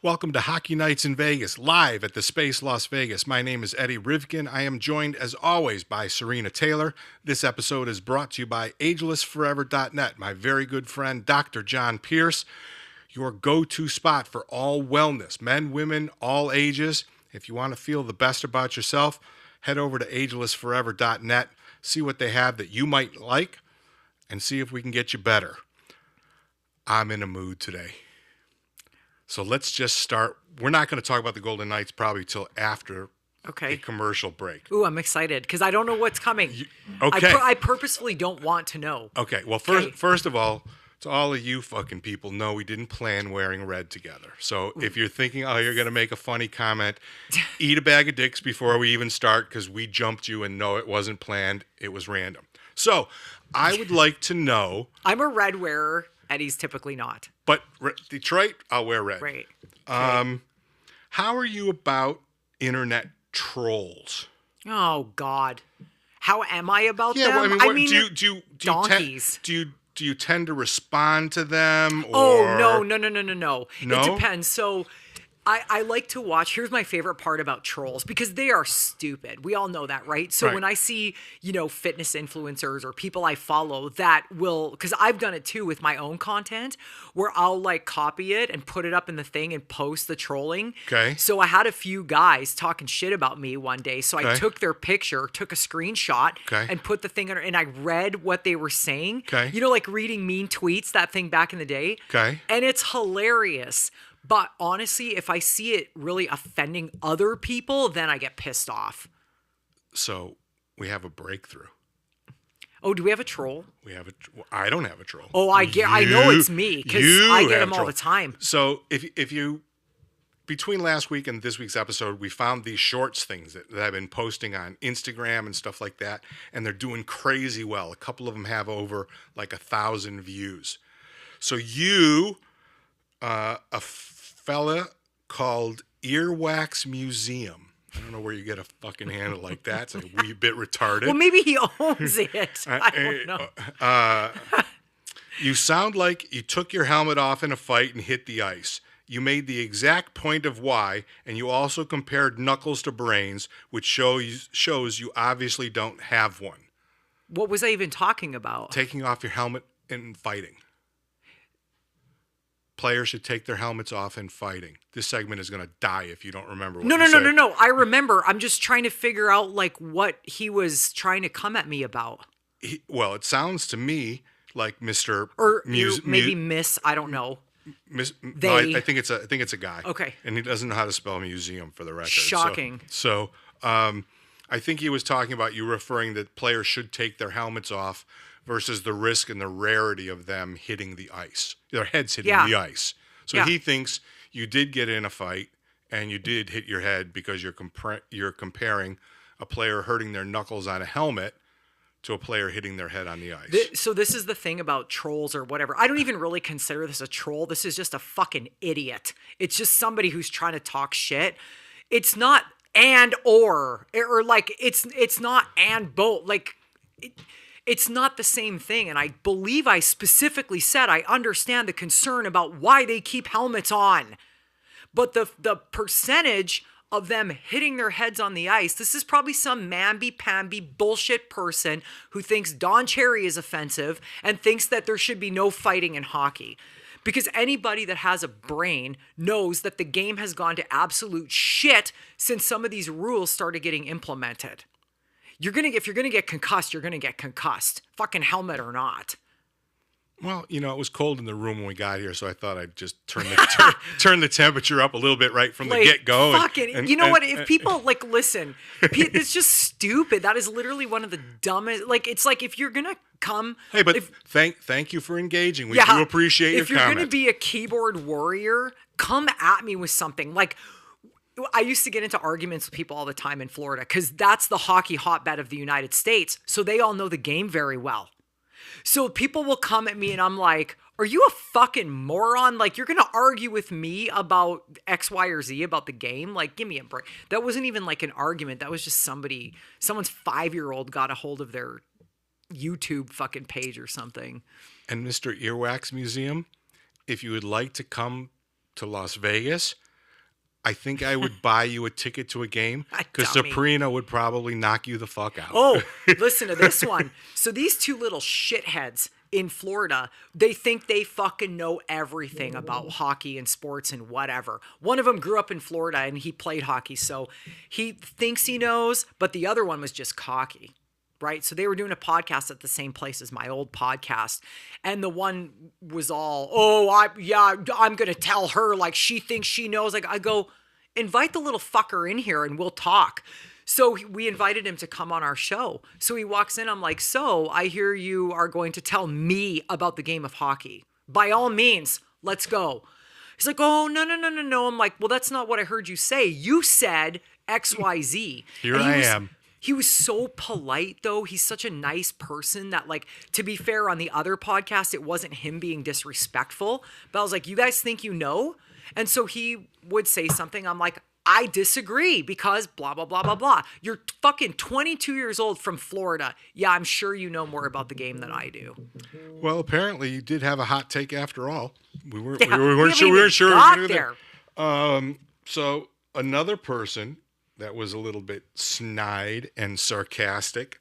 Welcome to Hockey Nights in Vegas, live at the Space Las Vegas. My name is Eddie Rivkin. I am joined, as always, by Serena Taylor. This episode is brought to you by AgelessForever.net, my very good friend, Dr. John Pierce, your go-to spot for all wellness, men, women, all ages. If you want to feel the best about yourself, head over to AgelessForever.net, see what they have that you might like, and see if we can get you better. I'm in a mood today. So let's just start. We're not going to talk about the Golden Knights probably till after the commercial break. Ooh, I'm excited because I don't know what's coming. Okay. I purposefully don't want to know. Okay. Well, first of all, to all of you fucking people, no, we didn't plan wearing red together. So if you're thinking, oh, you're going to make a funny comment, eat a bag of dicks before we even start because we jumped you and no, it wasn't planned. It was random. So I would like to know. I'm a red wearer. Eddie's typically not. But Detroit, I'll wear red. Right. How are you about internet trolls? Oh God, how am I about them? Well, I mean, do you donkeys. Do you tend to respond to them? Or... Oh no. No? It depends. So I like to watch. Here's my favorite part about trolls because they are stupid. We all know that, right? So when I see, fitness influencers or people I follow that will, because I've done it too with my own content where I'll like copy it and put it up in the thing and post the trolling. Okay. So I had a few guys talking shit about me one day. So I took their picture, took a screenshot and put the thing under, and I read what they were saying. Okay. Like reading mean tweets, that thing back in the day. Okay. And it's hilarious. But honestly, if I see it really offending other people, then I get pissed off. So we have a breakthrough. Oh, do we have a troll? I don't have a troll. Oh, I know it's me because I get them all the time. So if you, between last week and this week's episode, we found these shorts things that I've been posting on Instagram and stuff like that, and they're doing crazy well. A couple of them have over like 1,000 views. So you, a fella called Earwax Museum. I don't know where you get a fucking handle like that. It's a wee bit retarded. Well, maybe he owns it. I don't know. You sound like you took your helmet off in a fight and hit the ice. You made the exact point of why, and you also compared knuckles to brains, which shows you obviously don't have one. What was I even talking about? Taking off your helmet and fighting. Players should take their helmets off in fighting. This segment is going to die if you don't remember what you said. No. I remember. I'm just trying to figure out like what he was trying to come at me about. Well, it sounds to me like Mr. Or maybe Miss. I don't know. No, I think it's a guy. Okay. And he doesn't know how to spell museum for the record. Shocking. So I think he was talking about you referring that players should take their helmets off versus the risk and the rarity of them hitting the ice, their heads hitting the ice. So he thinks you did get in a fight and you did hit your head because you're comparing a player hurting their knuckles on a helmet to a player hitting their head on the ice. So this is the thing about trolls or whatever. I don't even really consider this a troll. This is just a fucking idiot. It's just somebody who's trying to talk shit. It's not or like it's not and both. Like it's not the same thing. And I believe I specifically said I understand the concern about why they keep helmets on. But the percentage of them hitting their heads on the ice, this is probably some mamby-pamby bullshit person who thinks Don Cherry is offensive and thinks that there should be no fighting in hockey. Because anybody that has a brain knows that the game has gone to absolute shit since some of these rules started getting implemented. If you're gonna get concussed, you're gonna get concussed, fucking helmet or not. Well, it was cold in the room when we got here, so I thought I'd just turn the temperature up a little bit right from the get-go. If people listen, it's just stupid. That is literally one of the dumbest. It's like if you're gonna come. Hey, but thank you for engaging. We do appreciate your comment. If you're gonna be a keyboard warrior, come at me with something like. I used to get into arguments with people all the time in Florida because that's the hockey hotbed of the United States. So they all know the game very well. So people will come at me and I'm like, are you a fucking moron? Like, you're going to argue with me about X, Y, or Z about the game? Like, give me a break. That wasn't even like an argument. That was just someone's 5-year-old got a hold of their YouTube fucking page or something. And Mr. Earwax Museum, if you would like to come to Las Vegas, I think I would buy you a ticket to a game because Dummy. Sabrina would probably knock you the fuck out. Oh, listen to this one. So these two little shitheads in Florida, they think they fucking know everything about hockey and sports and whatever. One of them grew up in Florida and he played hockey, so he thinks he knows, but the other one was just cocky. Right. So they were doing a podcast at the same place as my old podcast. And the one was all, I'm going to tell her like she thinks she knows. Like I go, invite the little fucker in here and we'll talk. So we invited him to come on our show. So he walks in. I'm like, so I hear you are going to tell me about the game of hockey. By all means, let's go. He's like, oh, no. I'm like, well, that's not what I heard you say. You said XYZ. Here I am. He was so polite, though. He's such a nice person that, like, to be fair, on the other podcast, it wasn't him being disrespectful. But I was like, you guys think you know? And so he would say something. I'm like, I disagree because blah, blah, blah, blah, blah. You're fucking 22 years old from Florida. Yeah, I'm sure you know more about the game than I do. Well, apparently you did have a hot take after all. We weren't haven't sure. We weren't sure. got there. So another person that was a little bit snide and sarcastic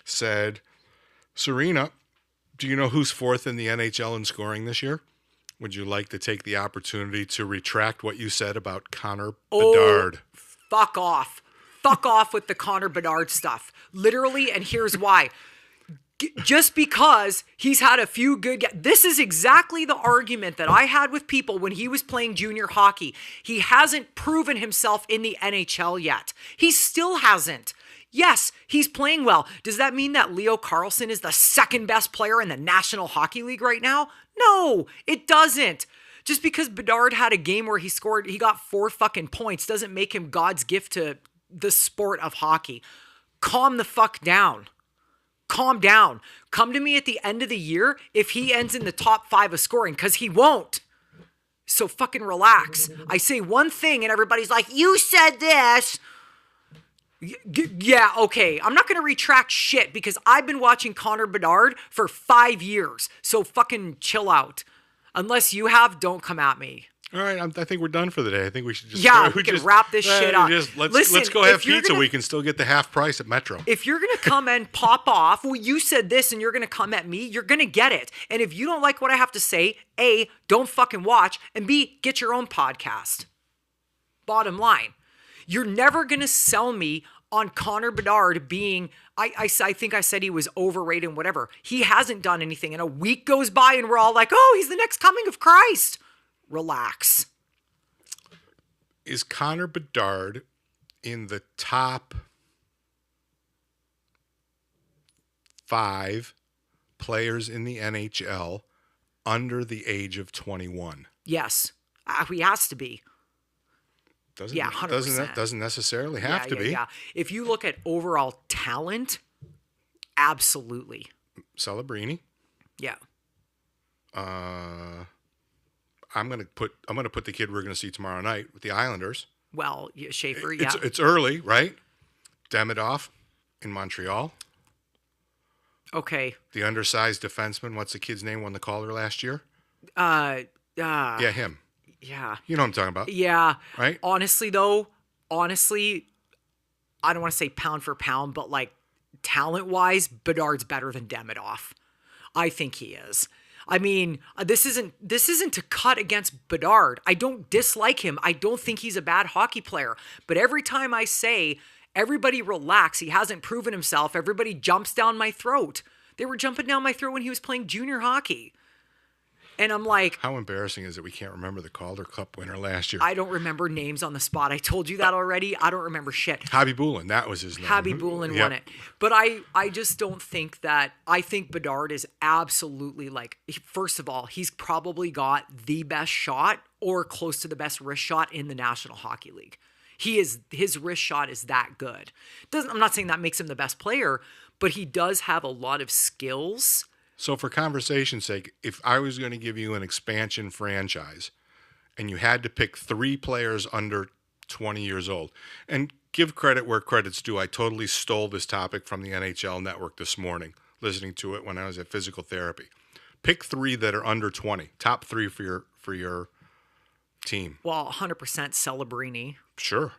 said, Serena, do you know who's fourth in the NHL in scoring this year? Would you like to take the opportunity to retract what you said about Connor Bedard? Fuck off. Fuck off with the Connor Bedard stuff. Literally, and here's why. Just because he's had a few good... This is exactly the argument that I had with people when he was playing junior hockey. He hasn't proven himself in the NHL yet. He still hasn't. Yes, he's playing well. Does that mean that Leo Carlsson is the second best player in the National Hockey League right now? No, it doesn't. Just because Bedard had a game where he got 4 fucking points doesn't make him God's gift to the sport of hockey. Calm the fuck down. Calm down. Come to me at the end of the year if he ends in the top 5 of scoring, because he won't. So fucking relax. I say one thing and everybody's like, you said this. Yeah, okay. I'm not going to retract shit because I've been watching Connor Bedard for 5 years. So fucking chill out. Unless you have, don't come at me. All right, I think we're done for the day. I think we should just... we can wrap this shit up. Let's go have pizza. We can still get the half price at Metro. If you're going to come and pop off, well, you said this and you're going to come at me, you're going to get it. And if you don't like what I have to say, A, don't fucking watch, and B, get your own podcast. Bottom line. You're never going to sell me on Connor Bedard being... I think I said he was overrated and whatever. He hasn't done anything. And a week goes by and we're all like, oh, he's the next coming of Christ. Relax. Is Connor Bedard in the top 5 players in the NHL under the age of 21? Yes. He has to be. 100%. Doesn't necessarily have to be. Yeah. If you look at overall talent, absolutely. Celebrini. Yeah. I'm gonna put the kid we're gonna see tomorrow night with the Islanders. Well, Schaefer. Yeah. It's early, right? Demidov in Montreal. Okay. The undersized defenseman. What's the kid's name? Won the Calder last year. Yeah, him. Yeah. You know what I'm talking about. Yeah. Right? Honestly, I don't want to say pound for pound, but like talent-wise, Bedard's better than Demidov. I think he is. I mean, this isn't to cut against Bedard. I don't dislike him. I don't think he's a bad hockey player. But every time I say, everybody relax, he hasn't proven himself, everybody jumps down my throat. They were jumping down my throat when he was playing junior hockey. And I'm like... How embarrassing is it we can't remember the Calder Cup winner last year? I don't remember names on the spot. I told you that already. I don't remember shit. Khabibulin, that was his name. Khabibulin won it. But I just don't think that... I think Bedard is absolutely like... First of all, he's probably got the best shot or close to the best wrist shot in the National Hockey League. His wrist shot is that good. I'm not saying that makes him the best player, but he does have a lot of skills. So for conversation's sake, if I was going to give you an expansion franchise and you had to pick 3 players under 20 years old, and give credit where credit's due, I totally stole this topic from the NHL Network this morning, listening to it when I was at physical therapy. Pick 3 that are under 20, top 3 for team. Well, 100% Celebrini. Sure.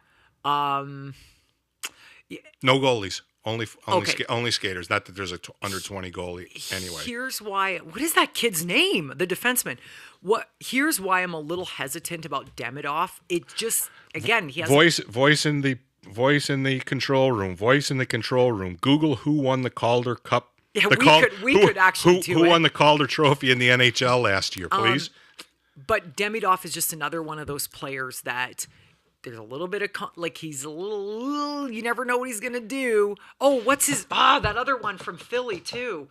Yeah, No goalies. Okay. Only skaters. Not that there's a under 20 goalie anyway. Here's why. What is that kid's name? The defenseman. Here's why I'm a little hesitant about Demidov. It just, again, he has Voice in the control room. Voice in the control room. Google who won the Calder Cup. Yeah, we could actually do who it. won the Calder Trophy in the NHL last year, please? But Demidov is just another one of those players that there's a little bit of he's a little you never know what he's gonna do. Oh, what's his that other one from Philly too.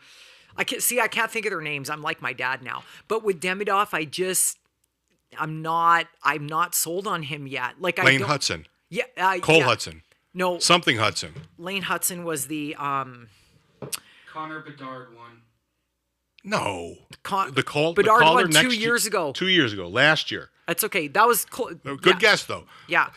I can't think of their names. I'm like my dad now. But with Demidov, I'm not sold on him yet. Lane Hudson. Yeah, Cole yeah. Hudson. No, Something Hudson. Lane Hudson was the Connor Bedard won. No. Bedard Calder won next 2 years ago. 2 years ago. Last year. That's okay. That was Good guess, though. Yeah.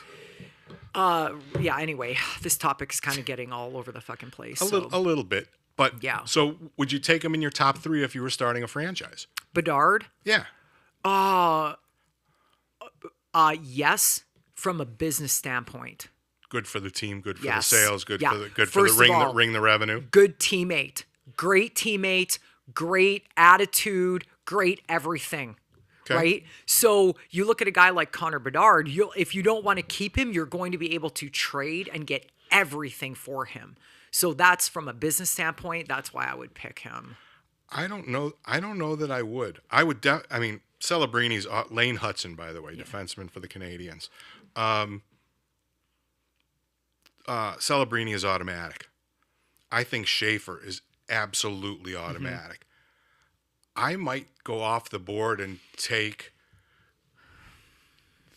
Yeah, anyway, this topic is kind of getting all over the fucking place. A little bit. But Yeah. So would you take him in your top 3 if you were starting a franchise? Bedard? Yeah. Yes, from a business standpoint. Good for the team, good for Yes. the sales, good Yeah. for the First of all, ring the revenue. Good teammate. Great teammate, great attitude, great everything. Okay. Right? So you look at a guy like Connor Bedard, if you don't want to keep him, you're going to be able to trade and get everything for him. So that's from a business standpoint, that's why I would pick him. I don't know that I would. I would Celebrini's Lane Hudson, by the way, defenseman for the Canadians. Celebrini is automatic. I think Schaefer is absolutely automatic. I might go off the board and take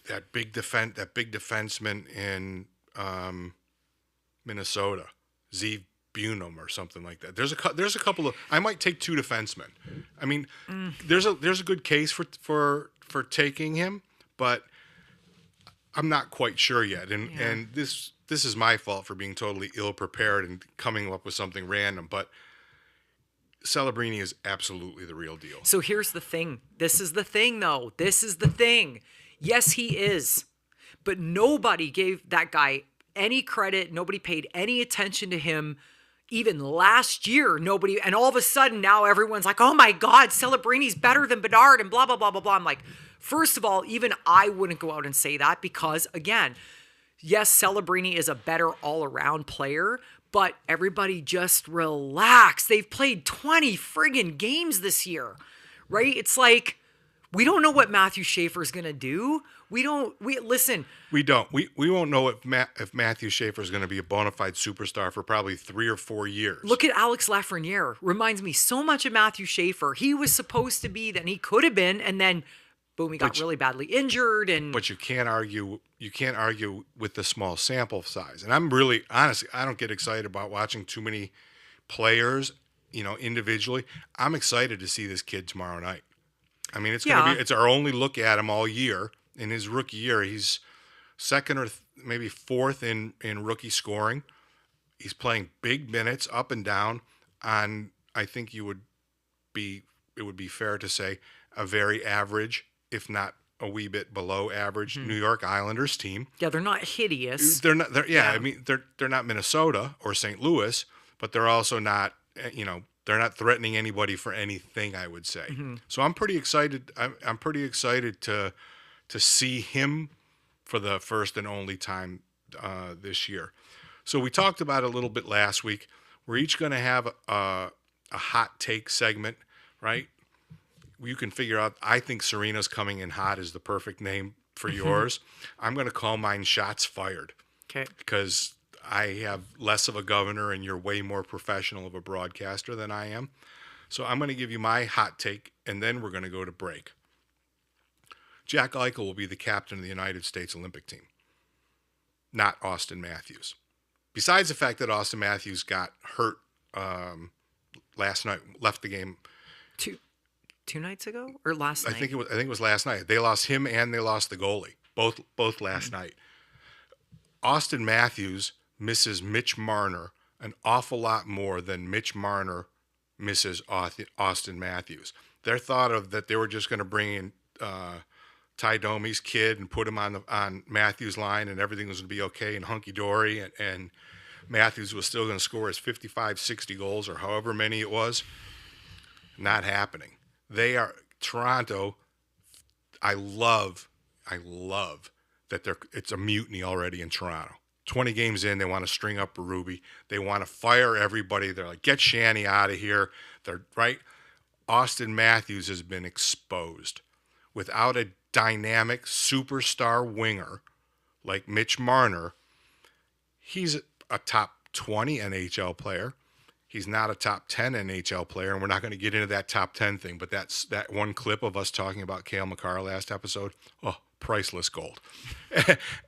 that big defenseman in Minnesota, Zeev Bunum or something like that. There's a couple of. I might take 2 defensemen. I mean, there's a good case for taking him, but I'm not quite sure yet. And this is my fault for being totally ill prepared and coming up with something random, but Celebrini is absolutely the real deal. So here's the thing. This is the thing, though. This is the thing. Yes, he is. But nobody gave that guy any credit. Nobody paid any attention to him. Even last year, nobody. And all of a sudden, now everyone's like, oh my God, Celebrini's better than Bedard and blah, blah, blah, blah, blah. I'm like, first of all, even I wouldn't go out and say that because, again, yes, Celebrini is a better all-around player, but everybody just relax. They've played 20 friggin' games this year, right? It's like, we don't know what Matthew Schaefer is going to do. Listen. We don't. We won't know if Matthew Schaefer is going to be a bona fide superstar for probably 3 or 4 years. Look at Alex Lafreniere. Reminds me so much of Matthew Schaefer. He was supposed to be, then he could have been, and then boom, he got really badly injured. But you can't argue with the small sample size. And I'm really honestly, I don't get excited about watching too many players, individually. I'm excited to see this kid tomorrow night. I mean, it's our only look at him all year. In his rookie year, he's second or maybe fourth in rookie scoring. He's playing big minutes up and down on, I think it would be fair to say, a very average, if not a wee bit below average, New York Islanders team. Yeah, they're not hideous. They're not. I mean, they're not Minnesota or St. Louis, but they're also not. They're not threatening anybody for anything, I would say. So I'm pretty excited. I'm pretty excited to see him for the first and only time this year. So we talked about it a little bit last week. We're each going to have a hot take segment, right? You can figure out. I think Serena's coming in hot is the perfect name for yours. I'm going to call mine shots fired. Okay. Because I have less of a governor and you're way more professional of a broadcaster than I am. So I'm going to give you my hot take, and then we're going to go to break. Jack Eichel will be the captain of the United States Olympic team, not Austin Matthews. Besides the fact that Austin Matthews got hurt last night, left the game. Two nights ago or last night? I think it was last night. They lost him and they lost the goalie, both last night. Austin Matthews misses Mitch Marner an awful lot more than Mitch Marner misses Austin Matthews. They're thought of that they were just going to bring in Ty Domi's kid and put him on Matthews' line, and everything was going to be okay and hunky dory, and Matthews was still going to score his 55, 60 goals or however many it was. Not happening. They are Toronto. I love that it's a mutiny already in Toronto. 20 games in, they want to string up Berube. They want to fire everybody. They're like, get Shanny out of here. They're right. Austin Matthews has been exposed. Without a dynamic superstar winger like Mitch Marner, he's a top 20 NHL player. He's not a top 10 NHL player, and we're not going to get into that top 10 thing, but that's that one clip of us talking about Cale Makar last episode. Oh, priceless gold.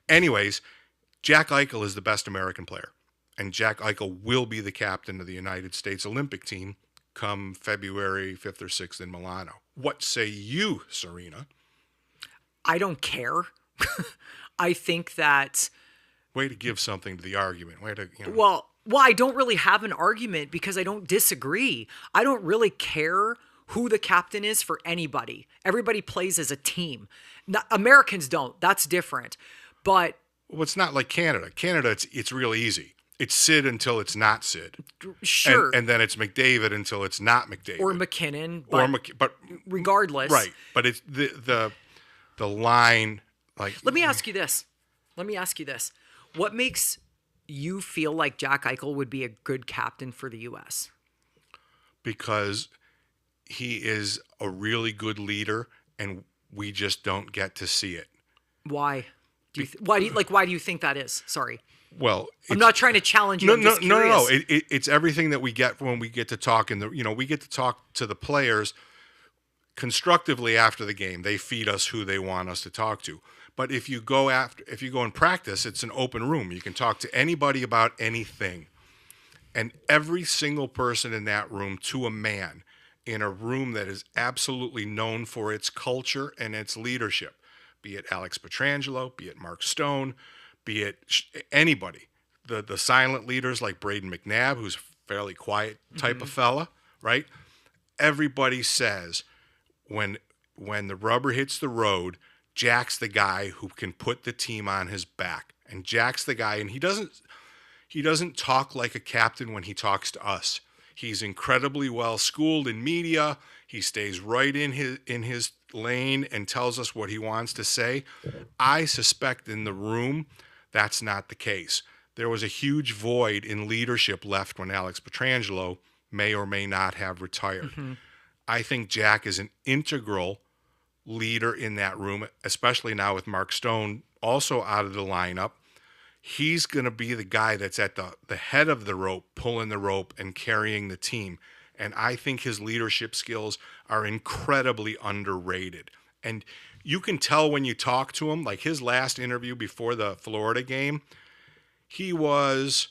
Anyways, Jack Eichel is the best American player, and Jack Eichel will be the captain of the United States Olympic team come February 5th or 6th in Milano. What say you, Serena? I don't care. I think that... Way to give something to the argument. Way to, Well, I don't really have an argument because I don't disagree. I don't really care who the captain is for anybody. Everybody plays as a team. Americans don't. That's different. But... Well, it's not like Canada. Canada, it's real easy. It's Sid until it's not Sid. Sure. And then it's McDavid until it's not McDavid. Or McKinnon. But regardless. Right. But it's the line, like... Let me ask you this. What makes you feel like Jack Eichel would be a good captain for the U.S.? Because he is a really good leader, and we just don't get to see it. Why? Why do you think that is? Sorry. Well, I'm not trying to challenge you. No. It's everything that we get when we get to talk, and we get to talk to the players constructively after the game. They feed us who they want us to talk to. But if you go in practice, it's an open room. You can talk to anybody about anything. And every single person in that room, to a man, in a room that is absolutely known for its culture and its leadership, be it Alex Pietrangelo, be it Mark Stone, be it anybody, the silent leaders like Braden McNabb, who's a fairly quiet type of fella, right? Everybody says when the rubber hits the road, Jack's the guy who can put the team on his back. And Jack's the guy, and he doesn't talk like a captain when he talks to us. He's incredibly well schooled in media. He stays right in his lane and tells us what he wants to say. I suspect in the room that's not the case. There was a huge void in leadership left when Alex Pietrangelo may or may not have retired. Mm-hmm. I think Jack is an integral leader in that room, especially now with Mark Stone also out of the lineup. He's going to be the guy that's at the head of the rope, pulling the rope and carrying the team. And I think his leadership skills are incredibly underrated. And you can tell when you talk to him, like his last interview before the Florida game, he was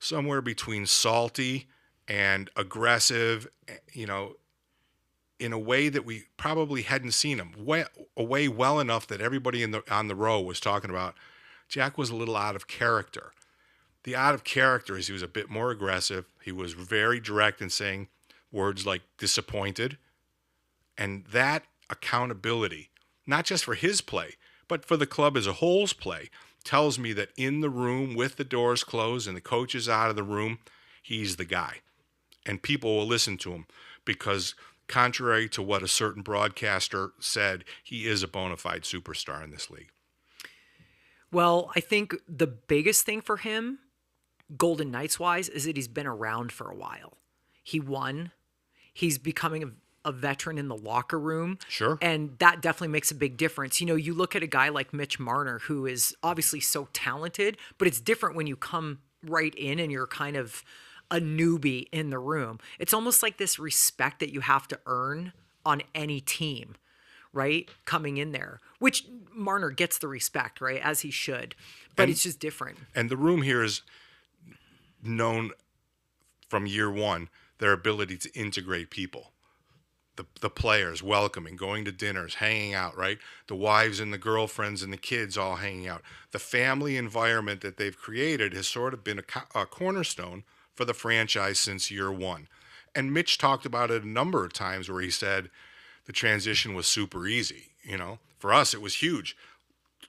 somewhere between salty and aggressive, in a way that we probably hadn't seen him. Away well enough that everybody on the row was talking about Jack was a little out of character. The out of character is he was a bit more aggressive. He was very direct in saying words like disappointed. And that accountability, not just for his play, but for the club as a whole's play, tells me that in the room with the doors closed and the coach is out of the room, he's the guy. And people will listen to him because contrary to what a certain broadcaster said, he is a bona fide superstar in this league. Well, I think the biggest thing for him, Golden Knights-wise, is that he's been around for a while. He won. He's becoming a veteran in the locker room. Sure. And that definitely makes a big difference. You look at a guy like Mitch Marner, who is obviously so talented, but it's different when you come right in and you're kind of a newbie in the room. It's almost like this respect that you have to earn on any team, right? Coming in there, which Marner gets the respect, right? As he should, but it's just different. And the room here is known from year one, their ability to integrate people. The players welcoming, going to dinners, hanging out, right? The wives and the girlfriends and the kids all hanging out. The family environment that they've created has sort of been a cornerstone for the franchise since year one. And Mitch talked about it a number of times where he said the transition was super easy, for us, it was huge.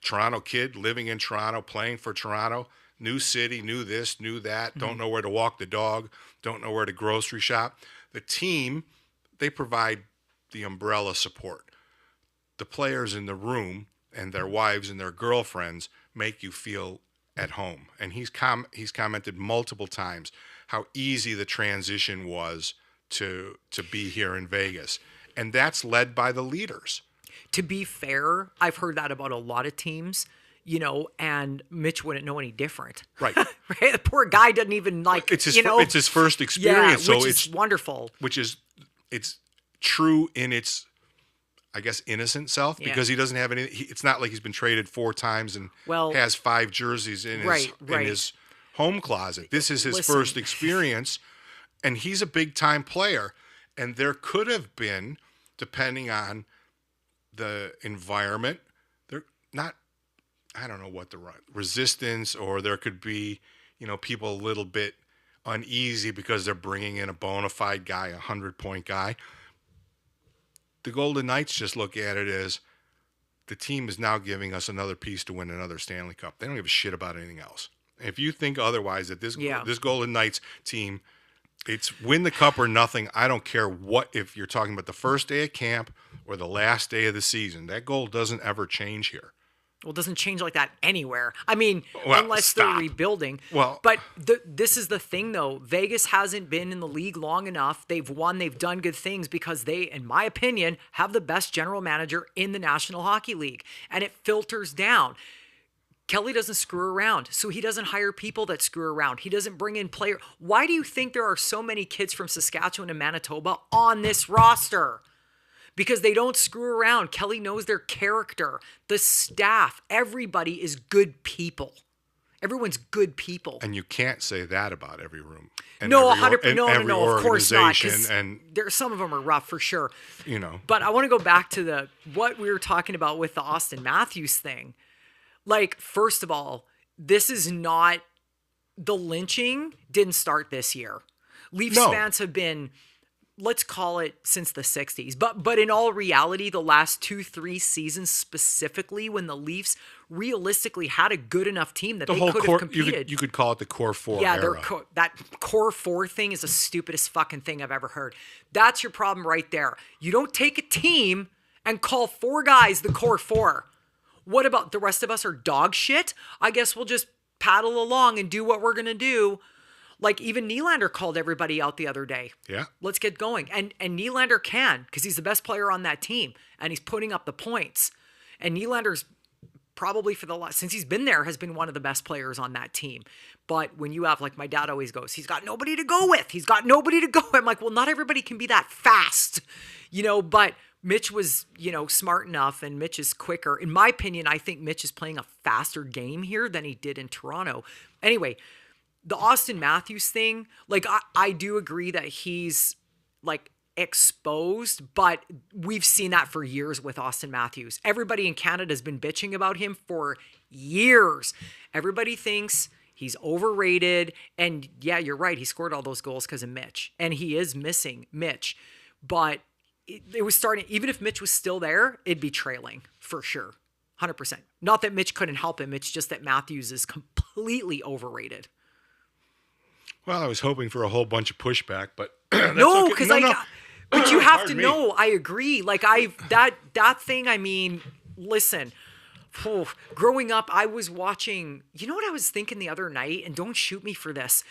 Toronto kid living in Toronto, playing for Toronto, new city, knew this, knew that, don't know where to walk the dog, don't know where to grocery shop. The team, they provide the umbrella support. The players in the room and their wives and their girlfriends make you feel at home. And he's commented multiple times how easy the transition was to be here in Vegas. And that's led by the leaders. To be fair, I've heard that about a lot of teams, and Mitch wouldn't know any different. Right. Right? The poor guy doesn't even it's his first experience. Which so is wonderful. It's true in its, I guess, innocent self, because he doesn't have any. It's not like he's been traded 4 times and has 5 jerseys in his home closet. This is his first experience, and he's a big time player. And there could have been, depending on the environment, I don't know what the resistance, or there could be, people a little bit uneasy because they're bringing in a bona fide guy, 100-point guy. The Golden Knights just look at it as the team is now giving us another piece to win another Stanley Cup. They don't give a shit about anything else. If you think otherwise, that this Golden Knights team, it's win the cup or nothing. I don't care if you're talking about the first day of camp or the last day of the season. That goal doesn't ever change here. Well, it doesn't change like that anywhere. I mean, unless they're rebuilding. But this is the thing, though. Vegas hasn't been in the league long enough. They've won. They've done good things because they, in my opinion, have the best general manager in the National Hockey League. And it filters down. Kelly doesn't screw around, so he doesn't hire people that screw around. He doesn't bring in players. Why do you think there are so many kids from Saskatchewan and Manitoba on this roster? Because they don't screw around. Kelly knows their character. The staff, everybody is good people. Everyone's good people. And you can't say that about every room. No, 100%. No, of course not. And some of them are rough for sure. But I want to go back to what we were talking about with the Austin Matthews thing. Like, first of all, this is not, the lynching didn't start this year. Leafs fans have been, let's call it, since the 60s. But in all reality, the last 2-3 seasons specifically, when the Leafs realistically had a good enough team that they could have competed. You could call it the core 4 era. That core 4 thing is the stupidest fucking thing I've ever heard. That's your problem right there. You don't take a team and call 4 guys the core 4. What about the rest of us are dog shit? I guess we'll just paddle along and do what we're going to do. Like, even Nylander called everybody out the other day. Yeah. Let's get going. And Nylander can, because he's the best player on that team, and he's putting up the points. And Nylander's probably since he's been there, has been one of the best players on that team. But when you have, like my dad always goes, he's got nobody to go with. He's got nobody to go. I'm like, well, not everybody can be that fast, but Mitch was, smart enough, and Mitch is quicker. In my opinion, I think Mitch is playing a faster game here than he did in Toronto. Anyway, the Austin Matthews thing, like, I do agree that he's, like, exposed, but we've seen that for years with Austin Matthews. Everybody in Canada has been bitching about him for years. Everybody thinks he's overrated, and yeah, you're right, he scored all those goals because of Mitch, and he is missing Mitch, but it was starting, even if Mitch was still there, it'd be trailing for sure. 100%. Not that Mitch couldn't help him. It's just that Matthews is completely overrated. Well, I was hoping for a whole bunch of pushback, but no, because but you have to know. I agree. Like, that thing. I mean, listen. Growing up, I was watching. You know what I was thinking the other night, and don't shoot me for this,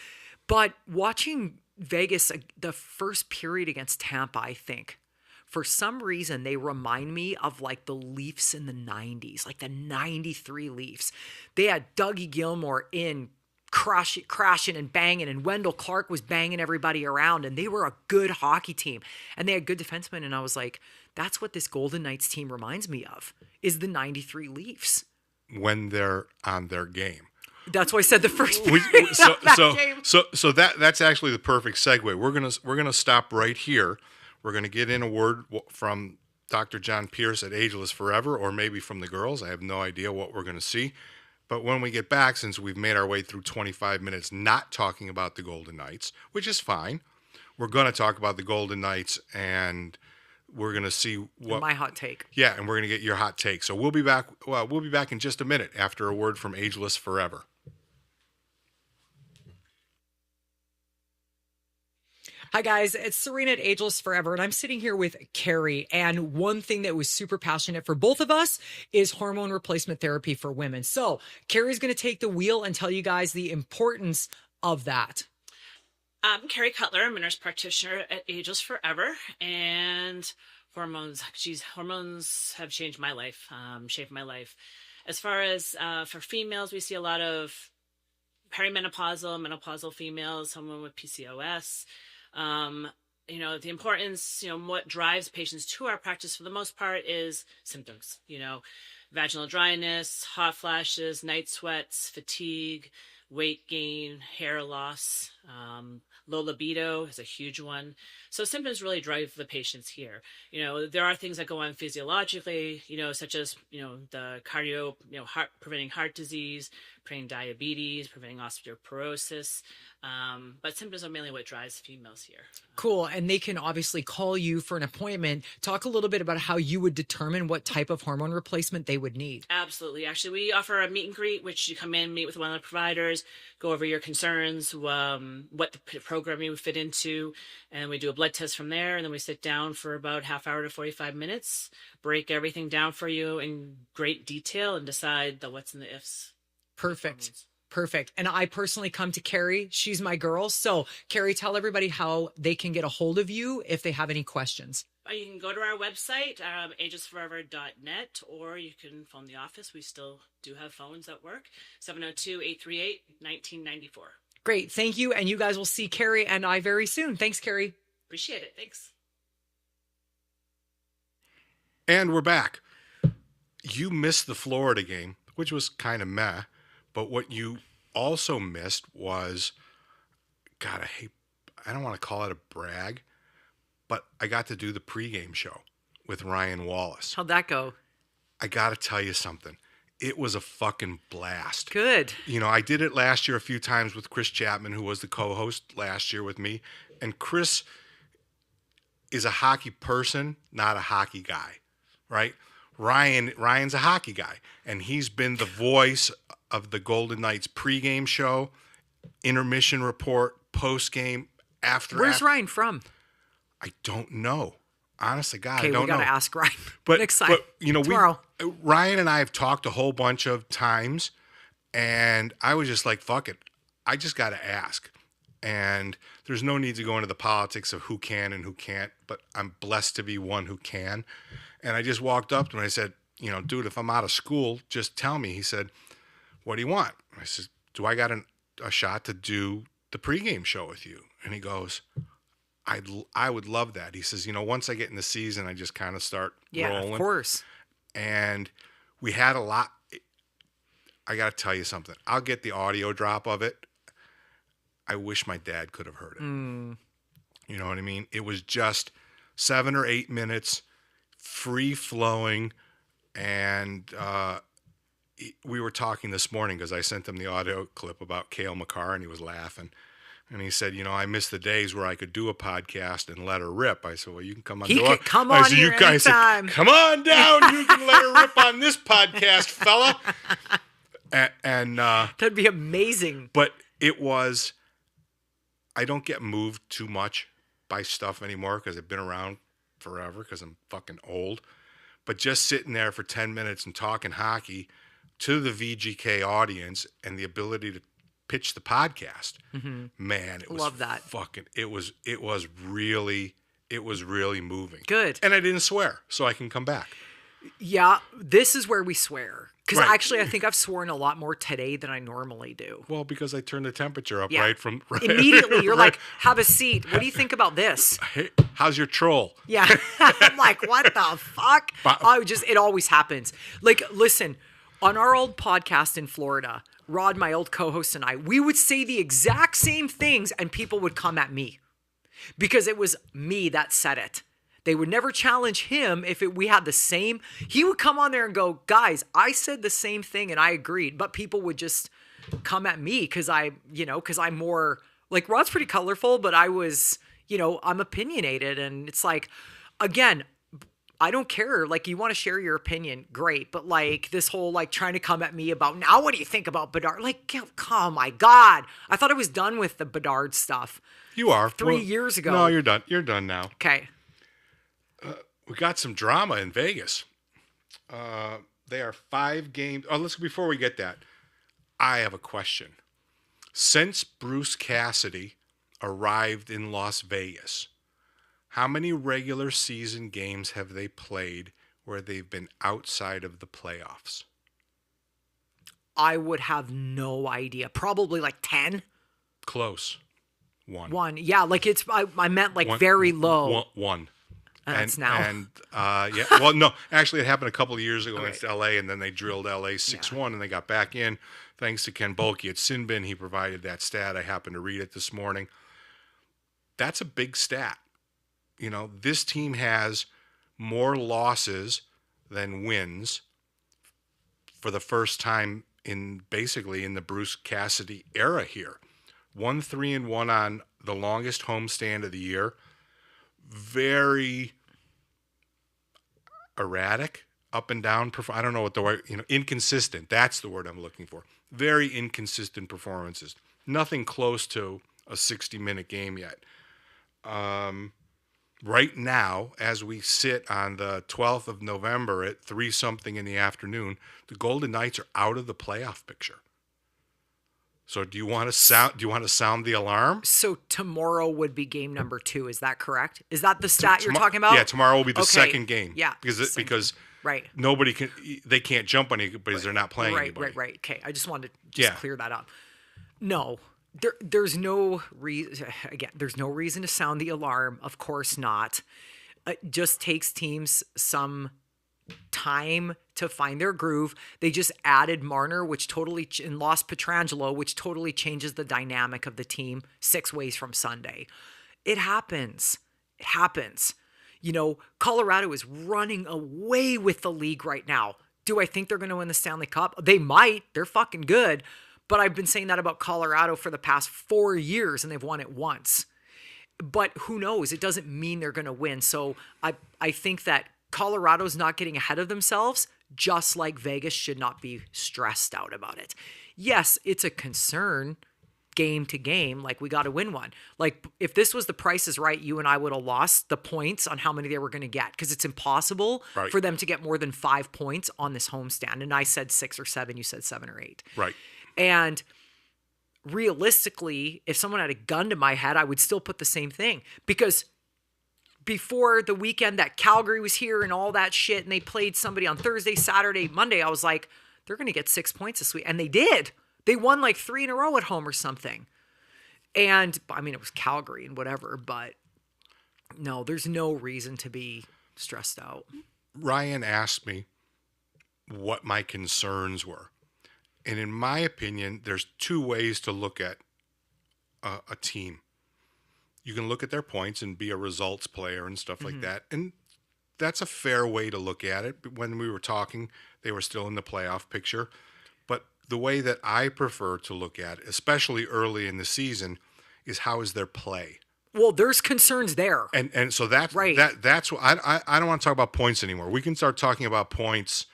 but watching Vegas, the first period against Tampa, I think, for some reason, they remind me of, like, the Leafs in the 90s, like the 93 Leafs. They had Dougie Gilmour in crashing and banging, and Wendell Clark was banging everybody around, and they were a good hockey team, and they had good defensemen, and I was like, that's what this Golden Knights team reminds me of, is the 93 Leafs. When they're on their game. That's why I said the first period of that game. So that's actually the perfect segue. We're gonna stop right here. We're gonna get in a word from Dr. John Pierce at Ageless Forever, or maybe from the girls. I have no idea what we're gonna see. But when we get back, since we've made our way through 25 minutes not talking about the Golden Knights, which is fine, we're going to talk about the Golden Knights and we're going to see what My hot take. Yeah, and we're going to get your hot take. So we'll be back. Well, we'll be back in just a minute after a word from Ageless Forever. Hi guys, it's Serena at Ageless Forever, and I'm sitting here with Carrie. And one thing that was super passionate for both of us is hormone replacement therapy for women. So Carrie's going to take the wheel and tell you guys the importance of that. I'm Carrie Cutler. I'm a nurse practitioner at Ageless Forever, and hormones have changed my life, shaped my life. As far as for females, we see a lot of perimenopausal, menopausal females, someone with PCOS. The importance, what drives patients to our practice for the most part is symptoms, vaginal dryness, hot flashes, night sweats, fatigue, weight gain, hair loss, low libido is a huge one. So symptoms really drive the patients here. There are things that go on physiologically, such as, the cardio, preventing heart disease, preventing diabetes, preventing osteoporosis. But symptoms are mainly what drives females here. Cool. And they can obviously call you for an appointment. Talk a little bit about how you would determine what type of hormone replacement they would need. Absolutely. Actually, we offer a meet and greet, which you come in, meet with one of the providers, go over your concerns, what the program you would fit into, and we do a blood test from there. And then we sit down for about half hour to 45 minutes, break everything down for you in great detail, and decide the what's and the ifs. Perfect. Perfect. And I personally come to Carrie. She's my girl. So Carrie, tell everybody how they can get a hold of you if they have any questions. You can go to our website, agelessforever.net, or you can phone the office. We still do have phones that work, 702-838-1994. Great. Thank you. And you guys will see Carrie and I very soon. Thanks, Carrie. Appreciate it. Thanks. And we're back. You missed the Florida game, which was kind of meh. But what you also missed was, God, I don't want to call it a brag, but I got to do the pregame show with Ryan Wallace. How'd that go? I got to tell you something. It was a fucking blast. Good. I did it last year a few times with Chris Chapman, who was the co-host last year with me. And Chris is a hockey person, not a hockey guy, right? Ryan's a hockey guy, and he's been the voice of the Golden Knights pregame show, intermission report, postgame, after. Where's Ryan from? I don't know. Honestly, God, Okay, I don't we gotta know. ask Ryan. But next time. Tomorrow. Ryan and I have talked a whole bunch of times, and I was just like, fuck it. I just got to ask. And there's no need to go into the politics of who can and who can't, but I'm blessed to be one who can. And I just walked up to him and I said, dude, if I'm out of school, just tell me. He said, what do you want? I said, do I got a shot to do the pregame show with you? And he goes, I would love that. He says, once I get in the season, I just kind of start rolling. Yeah, of course. And we had a lot. I got to tell you something. I'll get the audio drop of it. I wish my dad could have heard it. You know what I mean? It was just 7 or 8 minutes, free flowing. And we were talking this morning because I sent him the audio clip about Cale Makar, and he was laughing. And he said, I miss the days where I could do a podcast and let her rip. I said, well, you can come on. He could come on here anytime. Come on down. You can let her rip on this podcast, fella. And that'd be amazing. But it was, I don't get moved too much by stuff anymore because I've been around forever because I'm fucking old. But just sitting there for 10 minutes and talking hockey to the VGK audience and the ability to pitch the podcast, man, it was Love that. it was really moving. Good. And I didn't swear, so I can come back. Yeah, this is where we swear. Because Right. actually, I think I've sworn a lot more today than I normally do. Well, because I turned the temperature up Yeah. right. Immediately, you're like, have a seat. What do you think about this? Hey, how's your troll? Yeah. I'm like, what the fuck? But- It always happens. Like, listen, on our old podcast in Florida, Rod, my old co-host, and I, we would say the exact same things and people would come at me because it was me that said it. They would never challenge him if we had the same. He would come on there and go, guys, I said the same thing and I agreed. But people would just come at me because because I'm more, like, Rod's pretty colorful, but I was, I'm opinionated. And it's like, again, I don't care. Like, you want to share your opinion, great. But like this whole like trying to come at me about now, what do you think about Bedard? Like, oh my God, I thought I was done with the Bedard stuff. You are 3 years ago. No, you're done. You're done now. Okay. We got some drama in Vegas. They are 5 games. Oh, let's before we get that, I have a question. Since Bruce Cassidy arrived in Las Vegas, how many regular season games have they played where they've been outside of the playoffs? I would have no idea. Probably like 10. Close. One. One. Yeah, like I meant like very low. One. That's now. And yeah, well, no, actually, it happened a couple of years ago against LA, and then they drilled LA 6-1, and they got back in thanks to Ken Boehlke at Sinbin. He provided that stat. I happened to read it this morning. That's a big stat. You know, this team has more losses than wins for the first time in basically in the Bruce Cassidy era here. 1-3-1 on the longest homestand of the year. Very erratic, up and down. I don't know what the word, inconsistent. That's the word I'm looking for. Very inconsistent performances. Nothing close to a 60-minute game yet. Right now, as we sit on the 12th of November at 3-something in the afternoon, the Golden Knights are out of the playoff picture. So do you want to sound the alarm? So tomorrow would be game number 2. Is that correct? Is that the stat you're talking about? Yeah, tomorrow will be the second game. Yeah, because right. They can't jump on you because they're not playing anybody. Right. Okay, I just wanted to clear that up. No, there's no reason. Again, there's no reason to sound the alarm. Of course not. It just takes teams some time to find their groove. They just added Marner, and lost Pietrangelo, which totally changes the dynamic of the team 6 ways from Sunday. It happens. It happens. Colorado is running away with the league right now. Do I think they're going to win the Stanley Cup? They might. They're fucking good. But I've been saying that about Colorado for the past 4 years, and they've won it once. But who knows? It doesn't mean they're going to win. So I think that Colorado's not getting ahead of themselves, just like Vegas should not be stressed out about it. Yes, it's a concern game to game, like we got to win one. Like if this was the Price is Right, you and I would have lost the points on how many they were going to get, because it's impossible for them to get more than 5 points on this homestand. And I said 6 or 7, you said 7 or 8. Right. And realistically, if someone had a gun to my head, I would still put the same thing, because before the weekend that Calgary was here and all that shit, and they played somebody on Thursday, Saturday, Monday, I was like, they're going to get 6 points this week. And they did. They won like 3 in a row at home or something. And I mean, it was Calgary and whatever, but no, there's no reason to be stressed out. Ryan asked me what my concerns were. And in my opinion, there's 2 ways to look at a team. You can look at their points and be a results player and stuff like that. And that's a fair way to look at it. When we were talking, they were still in the playoff picture. But the way that I prefer to look at it, especially early in the season, is how is their play? Well, there's concerns there. And so that's right. That's what I don't want to talk about points anymore. We can start talking about points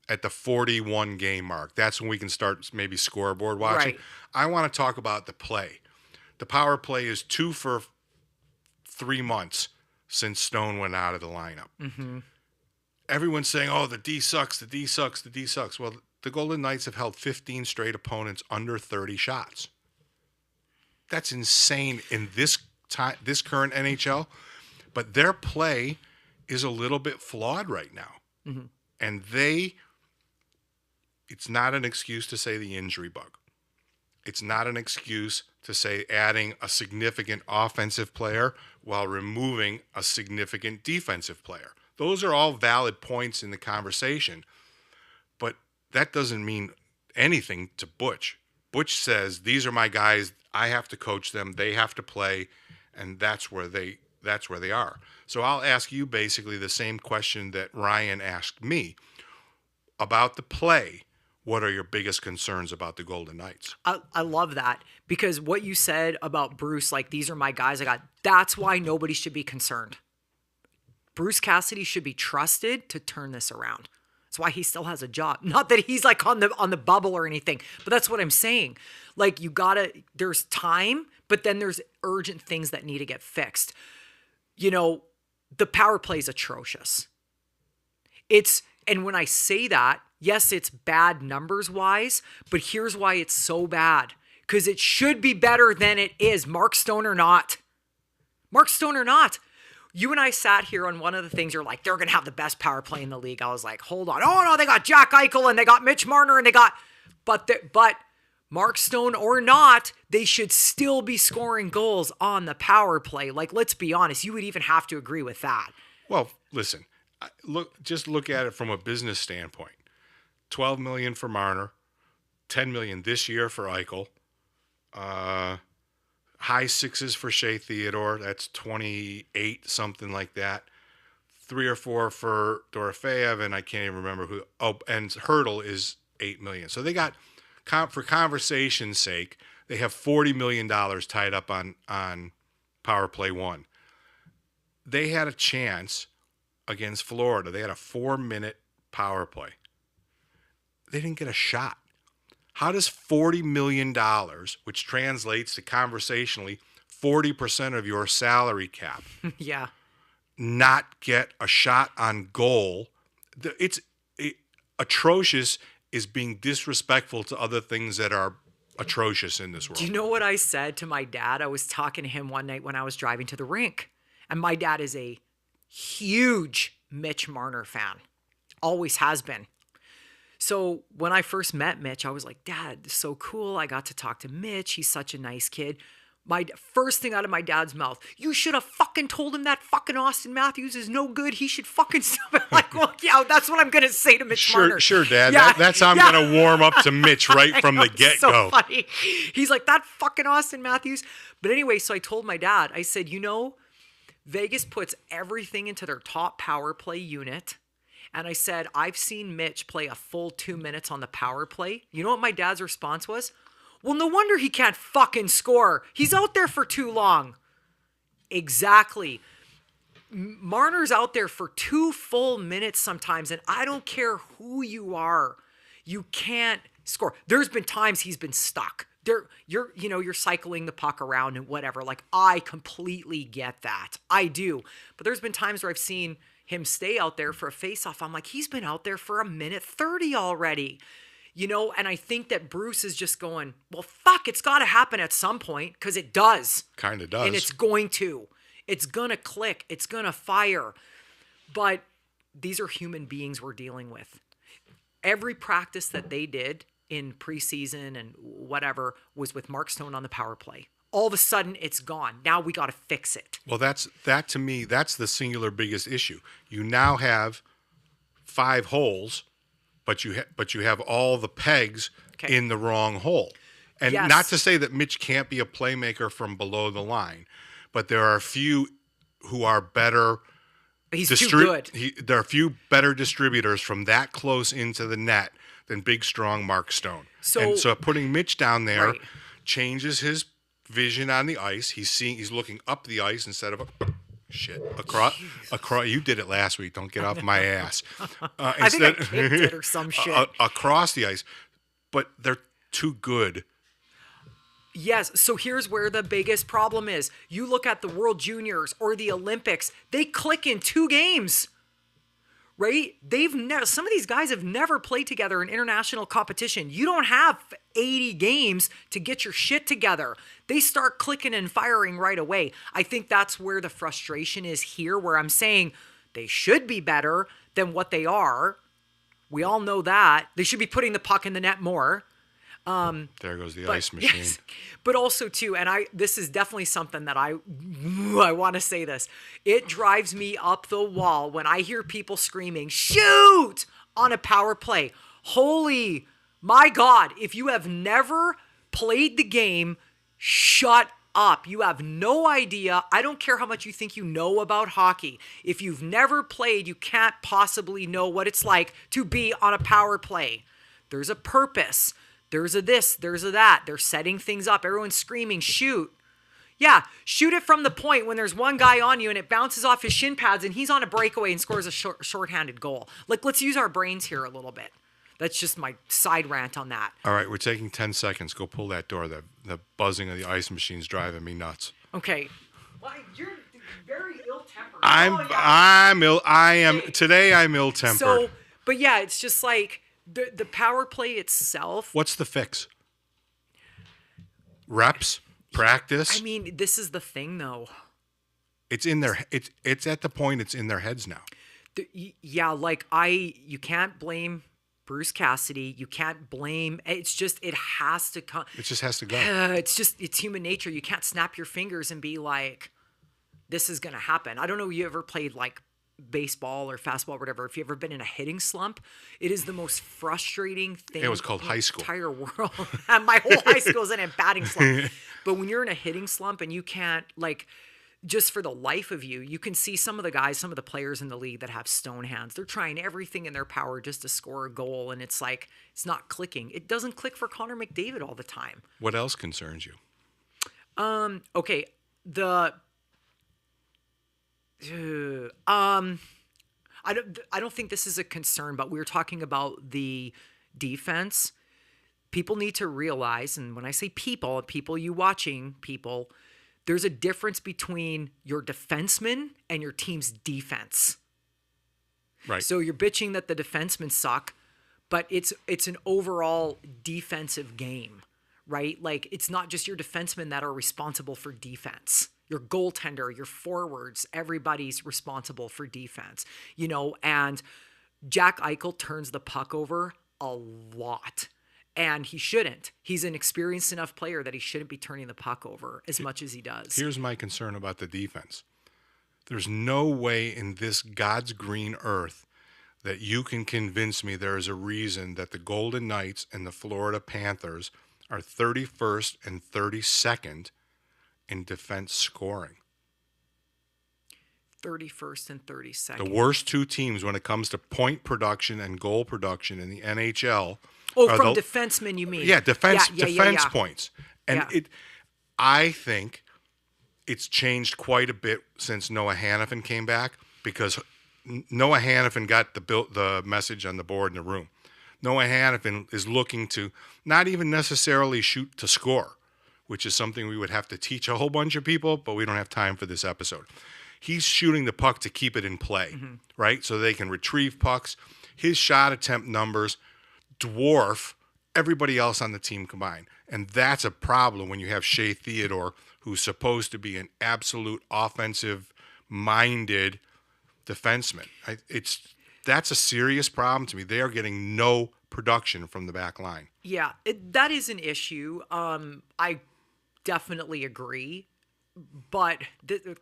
at the 41 game mark. That's when we can start maybe scoreboard watching. Right. I want to talk about the play. The power play is 2 for 3 months since Stone went out of the lineup. Mm-hmm. Everyone's saying, oh, the D sucks, the D sucks, the D sucks. Well, the Golden Knights have held 15 straight opponents under 30 shots. That's insane in this current NHL. But their play is a little bit flawed right now. Mm-hmm. And it's not an excuse to say the injury bug. It's not an excuse to say adding a significant offensive player while removing a significant defensive player. Those are all valid points in the conversation, but that doesn't mean anything to Butch. Butch says, these are my guys. I have to coach them. They have to play, and that's where they are. So I'll ask you basically the same question that Ryan asked me about the play. What are your biggest concerns about the Golden Knights? I love that, because what you said about Bruce, like, these are my guys, that's why nobody should be concerned. Bruce Cassidy should be trusted to turn this around. That's why he still has a job. Not that he's like on the bubble or anything, but that's what I'm saying. Like there's time, but then there's urgent things that need to get fixed. You know, the power play is atrocious. And when I say that, yes, it's bad numbers wise, but here's why it's so bad. Because it should be better than it is. Mark Stone or not. Mark Stone or not. You and I sat here on one of the things, you're like, they're going to have the best power play in the league. I was like, hold on. Oh, no, they got Jack Eichel and they got Mitch Marner and they got... But Mark Stone or not, they should still be scoring goals on the power play. Like, let's be honest. You would even have to agree with that. Well, listen, look at it from a business standpoint. $12 million for Marner, $10 million this year for Eichel, high sixes for Shea Theodore. That's 28, something like that. 3 or 4 for Dorofeyev, and I can't even remember who. Oh, and Hurdle is $8 million. So they got, for conversation's sake, they have $40 million tied up on Power Play 1. They had a chance against Florida. They had a 4-minute power play. They didn't get a shot. How does $40 million, which translates to conversationally 40% of your salary cap, Yeah. not get a shot on goal? Atrocious is being disrespectful to other things that are atrocious in this world. Do you know what I said to my dad? I was talking to him one night when I was driving to the rink. And my dad is a huge Mitch Marner fan. Always has been. So when I first met Mitch, I was like, Dad, this is so cool. I got to talk to Mitch. He's such a nice kid. My first thing out of my dad's mouth, you should have fucking told him that fucking Austin Matthews is no good. He should fucking stop it. Like, well, yeah, that's what I'm going to say to Mitch Marner. Sure, Dad. Yeah, that's how I'm going to warm up to Mitch right from the get-go. So funny. He's like, that fucking Austin Matthews. But anyway, so I told my dad, I said, you know, Vegas puts everything into their top power play unit. And I said, I've seen Mitch play a full 2 minutes on the power play. You know what my dad's response was? Well, no wonder he can't fucking score. He's out there for too long. Exactly. Marner's out there for 2 full minutes sometimes, and I don't care who you are. You can't score. There's been times he's been stuck. You're cycling the puck around and whatever. Like, I completely get that. I do. But there's been times where I've seen him stay out there for a face-off. I'm like, he's been out there for 1:30 already. You know, and I think that Bruce is just going, well, fuck, it's got to happen at some point, because it does. Kind of does. And it's going to. It's going to click. It's going to fire. But these are human beings we're dealing with. Every practice that they did in preseason and whatever was with Mark Stone on the power play. All of a sudden, it's gone. Now we got to fix it. Well, that to me, that's the singular biggest issue. You now have 5 holes, but you have all the pegs in the wrong hole. And Yes. not to say that Mitch can't be a playmaker from below the line, but there are a few who are better. He's too good. There are a few better distributors from that close into the net than big, strong Mark Stone. So putting Mitch down there Right. changes his vision on the ice. He's looking up the ice instead of across. You did it last week. Don't get off my ass. I think I kicked it or some shit. Across the ice, but they're too good. Yes, so here's where the biggest problem is. You look at the World Juniors or the Olympics, they click in 2 games. Right? Some of these guys have never played together in international competition. You don't have 80 games to get your shit together. They start clicking and firing right away. I think that's where the frustration is here, where I'm saying they should be better than what they are. We all know that. They should be putting the puck in the net more. There goes the ice machine. Yes, but also too, and this is definitely something that I want to say this. It drives me up the wall when I hear people screaming, shoot, on a power play. Holy, my God, if you have never played the game, shut up. You have no idea. I don't care how much you think you know about hockey. If you've never played, you can't possibly know what it's like to be on a power play. There's a purpose. There's a this, there's a that. They're setting things up. Everyone's screaming, shoot. Yeah, shoot it from the point when there's one guy on you and it bounces off his shin pads and he's on a breakaway and scores a shorthanded goal. Like, let's use our brains here a little bit. That's just my side rant on that. All right, we're taking 10 seconds. Go pull that door. The buzzing of the ice machine's driving me nuts. Okay. Well, you're very ill-tempered. Today I'm ill-tempered. So, but yeah, it's just like the power play itself. What's the fix? Reps? Practice? I mean, this is the thing, though. It's in their. It's at the point. It's in their heads now. Yeah, like you can't blame Bruce Cassidy. You can't blame. It's just it has to come. It just has to go. It's human nature. You can't snap your fingers and be like, this is gonna happen. I don't know. You ever played like baseball or fastball or whatever? If you ever been in a hitting slump, it is the most frustrating thing. It was called high school. Entire world. My whole high school was in a batting slump. But when you're in a hitting slump and you can't like. Just for the life of you, you can see some of the guys, some of the players in the league that have stone hands. They're trying everything in their power just to score a goal, and it's like it's not clicking. It doesn't click for Connor McDavid all the time. What else concerns you? Okay, I don't think this is a concern, but we were talking about the defense. People need to realize, and when I say people you watching people. There's a difference between your defenseman and your team's defense. Right. So you're bitching that the defensemen suck, but it's an overall defensive game, right? Like it's not just your defensemen that are responsible for defense. Your goaltender, your forwards, everybody's responsible for defense. And Jack Eichel turns the puck over a lot. And he shouldn't. He's an experienced enough player that he shouldn't be turning the puck over as much as he does. Here's my concern about the defense. There's no way in this God's green earth that you can convince me there is a reason that the Golden Knights and the Florida Panthers are 31st and 32nd in defense scoring. 31st and 32nd. The worst two teams when it comes to point production and goal production in the NHL. Oh, from defensemen, you mean? Yeah, defense yeah. points. And I think it's changed quite a bit since Noah Hannafin came back because Noah Hannafin got the message on the board in the room. Noah Hannafin is looking to not even necessarily shoot to score, which is something we would have to teach a whole bunch of people, but we don't have time for this episode. He's shooting the puck to keep it in play, right? So they can retrieve pucks. His shot attempt numbers dwarf everybody else on the team combined. And that's a problem when you have Shea Theodore, who's supposed to be an absolute offensive-minded defenseman. That's a serious problem to me. They are getting no production from the back line. Yeah, that is an issue. I definitely agree. But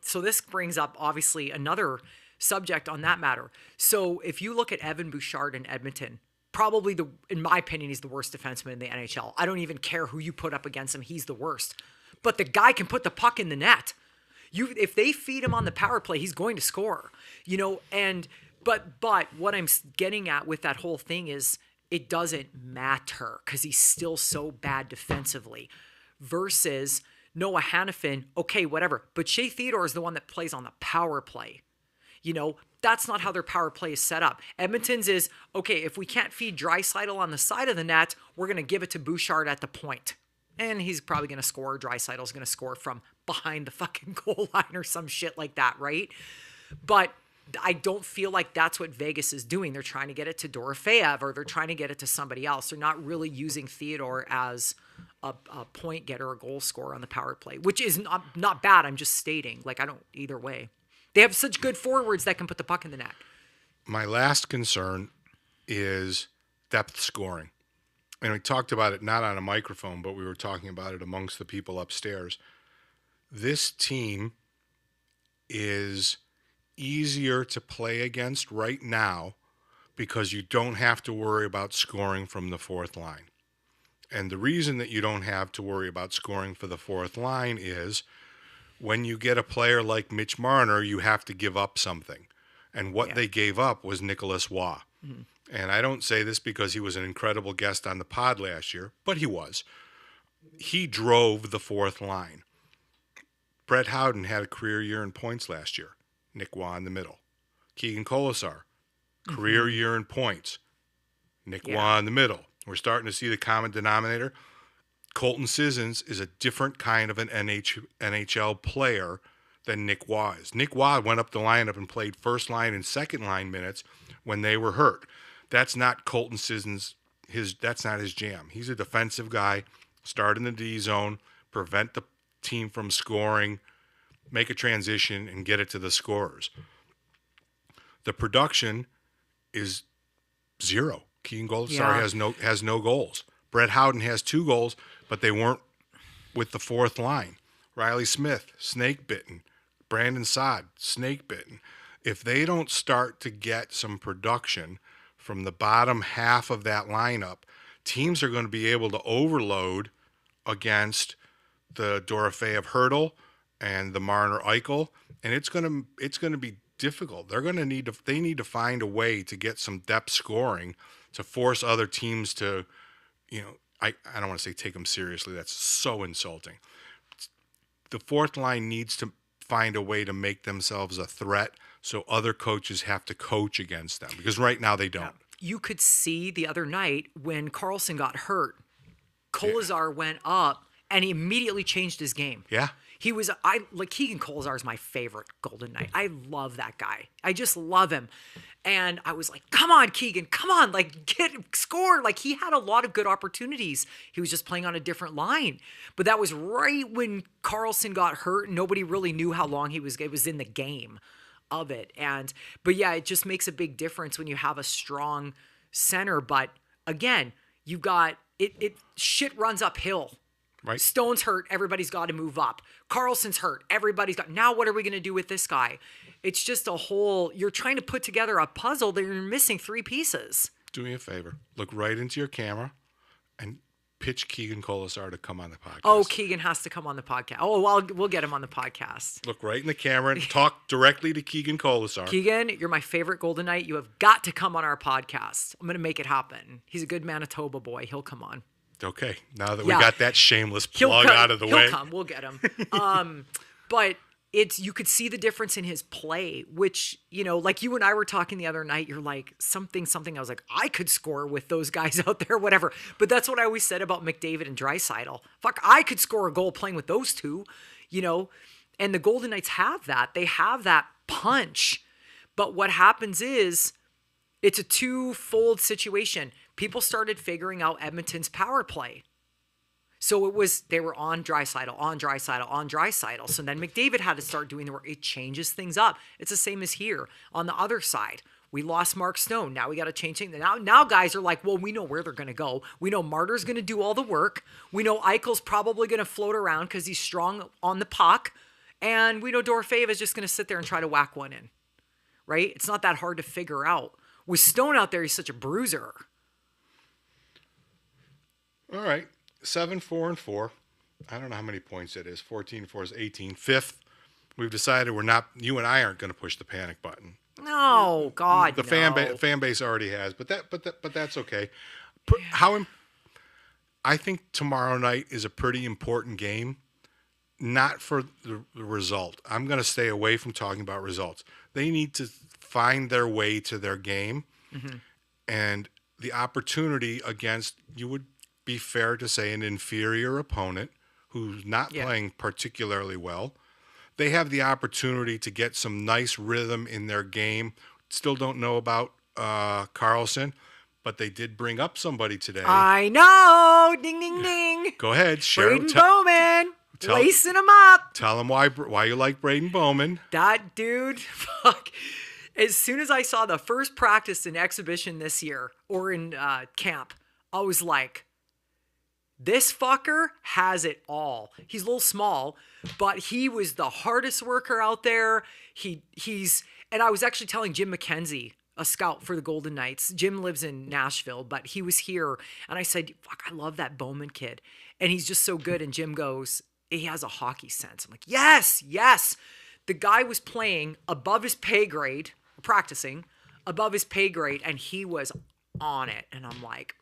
so this brings up, obviously, another subject on that matter. So if you look at Evan Bouchard in Edmonton, probably in my opinion, he's the worst defenseman in the NHL. I don't even care who you put up against him. He's the worst. But the guy can put the puck in the net. If they feed him on the power play, he's going to score. But what I'm getting at with that whole thing is it doesn't matter because he's still so bad defensively versus Noah Hannafin, okay, whatever. But Shea Theodore is the one that plays on the power play. That's not how their power play is set up. Edmonton's is, okay, if we can't feed Draisaitl on the side of the net, we're going to give it to Bouchard at the point. And he's probably going to score. Draisaitl's going to score from behind the fucking goal line or some shit like that, right? But I don't feel like that's what Vegas is doing. They're trying to get it to Dorofeyev or they're trying to get it to somebody else. They're not really using Theodore as a point getter, a goal scorer on the power play, which is not bad. I'm just stating, either way. They have such good forwards that can put the puck in the net. My last concern is depth scoring. And we talked about it not on a microphone, but we were talking about it amongst the people upstairs. This team is easier to play against right now because you don't have to worry about scoring from the fourth line. And the reason that you don't have to worry about scoring for the fourth line is when you get a player like Mitch Marner, you have to give up something. And what they gave up was Nicholas Waugh. Mm-hmm. And I don't say this because he was an incredible guest on the pod last year, but he was. He drove the fourth line. Brett Howden had a career year in points last year. Nick Waugh in the middle. Keegan Colasar, career year in points. Nick Waugh in the middle. We're starting to see the common denominator. Colton Sissons is a different kind of an NHL player than Nick Waugh is. Nick Waugh went up the lineup and played first line and second line minutes when they were hurt. That's not Colton Sissons. That's not his jam. He's a defensive guy. Start in the D zone, prevent the team from scoring, make a transition, and get it to the scorers. The production is zero. Keegan Goldstein has no goals. Brett Howden has 2 goals, but they weren't with the fourth line. Riley Smith, snake bitten. Brandon Saad, snake bitten. If they don't start to get some production from the bottom half of that lineup, teams are going to be able to overload against the Dorofeyev Hurdle and the Marner Eichel, and it's going to be difficult. They need to find a way to get some depth scoring to force other teams to, I don't want to say take them seriously. That's so insulting. The fourth line needs to find a way to make themselves a threat so other coaches have to coach against them, because right now they don't. You could see the other night when Carlson got hurt, Kolazar went up and he immediately changed his game. Yeah. Keegan Kolazar is my favorite Golden Knight. I love that guy. I just love him. And I was like, come on, Keegan, come on, score. He had a lot of good opportunities. He was just playing on a different line. But that was right when Carlson got hurt. Nobody really knew how long it was in the game of it. But yeah, it just makes a big difference when you have a strong center. But again, you've got, shit runs uphill. Right. Stone's hurt. Everybody's got to move up. Carlson's hurt. Now what are we going to do with this guy? It's just you're trying to put together a puzzle that you're missing 3 pieces. Do me a favor. Look right into your camera and pitch Keegan Colasar to come on the podcast. Oh, Keegan has to come on the podcast. Oh, well, we'll get him on the podcast. Look right in the camera and talk directly to Keegan Colasar. Keegan, you're my favorite Golden Knight. You have got to come on our podcast. I'm going to make it happen. He's a good Manitoba boy. He'll come on. Okay, now that we got that shameless plug out of the way. He'll come. We'll get him. But you could see the difference in his play, which, like you and I were talking the other night, you're like, something. I was like, I could score with those guys out there, whatever. But that's what I always said about McDavid and Draisaitl. Fuck, I could score a goal playing with those two, And the Golden Knights have that. They have that punch. But what happens is it's a twofold situation. People started figuring out Edmonton's power play. So they were on Draisaitl. So then McDavid had to start doing the work. It changes things up. It's the same as here. On the other side, we lost Mark Stone. Now we got to change things. Now guys are like, well, we know where they're going to go. We know Martyr's going to do all the work. We know Eichel's probably going to float around because he's strong on the puck. And we know Dorofeyev is just going to sit there and try to whack one in. Right? It's not that hard to figure out. With Stone out there, he's such a bruiser. All right. 7-4-4. I don't know how many points it is. 14-4 is 18. 5th. We've decided you and I aren't going to push the panic button. No, God, the no. fan base already has, but that's okay. I think tomorrow night is a pretty important game, not for the result. I'm going to stay away from talking about results. They need to find their way to their game, and the opportunity against, you would be fair to say, an inferior opponent who's not playing particularly well. They have the opportunity to get some nice rhythm in their game. Still don't know about Carlson, but they did bring up somebody today. I know. Ding, ding, ding. Go ahead, share. Braden Bowman. Lacing him up. Tell him why you like Braden Bowman. That dude, fuck. As soon as I saw the first practice and exhibition this year, or in camp, I was like, this fucker has it all. He's a little small, but he was the hardest worker out there. And I was actually telling Jim McKenzie, a scout for the Golden Knights. Jim lives in Nashville, but he was here. And I said, fuck, I love that Bowman kid. And he's just so good. And Jim goes, he has a hockey sense. I'm like, yes. The guy was playing above his pay grade, practicing above his pay grade, and he was on it. And I'm like,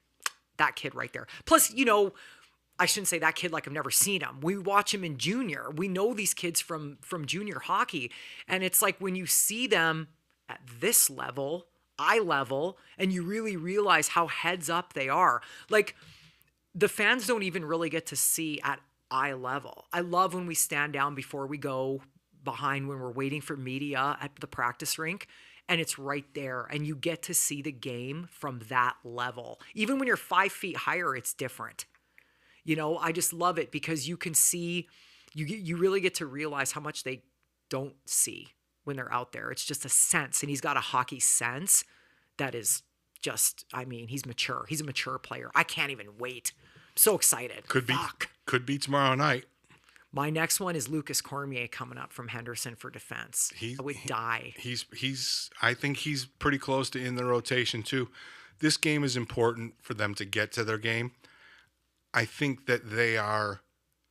that kid right there. Plus, I shouldn't say that kid like I've never seen him. We watch him in junior. We know these kids from junior hockey. And it's like when you see them at this level, eye level, and you really realize how heads up they are. Like the fans don't even really get to see at eye level. I love when we stand down before we go behind when we're waiting for media at the practice rink. And it's right there. And you get to see the game from that level. Even when you're 5 feet higher, it's different. You know, I just love it because you can see, you really get to realize how much they don't see when they're out there. It's just a sense. And he's got a hockey sense that is just, I mean, he's mature. He's a mature player. I can't even wait. I'm so excited. Could be tomorrow night. My next one is Lucas Cormier coming up from Henderson for defense. I would die. I think he's pretty close to in the rotation too. This game is important for them to get to their game. I think that they are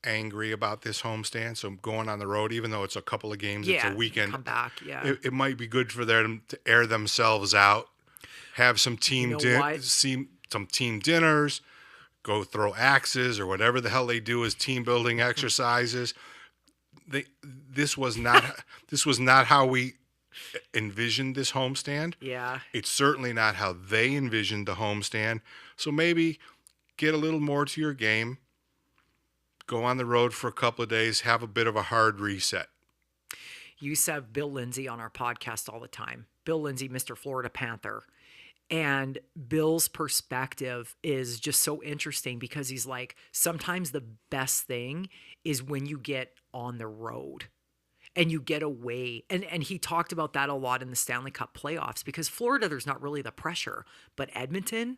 angry about this homestand, so going on the road, even though it's a couple of games, it's a weekend. Come back, yeah. It might be good for them to air themselves out, have some team some team dinners, go throw axes or whatever the hell they do as team building exercises. This was not how we envisioned this homestand. Yeah. It's certainly not how they envisioned the homestand. So maybe get a little more to your game. Go on the road for a couple of days, have a bit of a hard reset. You used to have Bill Lindsay on our podcast all the time. Bill Lindsay, Mr. Florida Panther. And Bill's perspective is just so interesting because he's like, sometimes the best thing is when you get on the road and you get away. And he talked about that a lot in the Stanley Cup playoffs because Florida, there's not really the pressure. But Edmonton,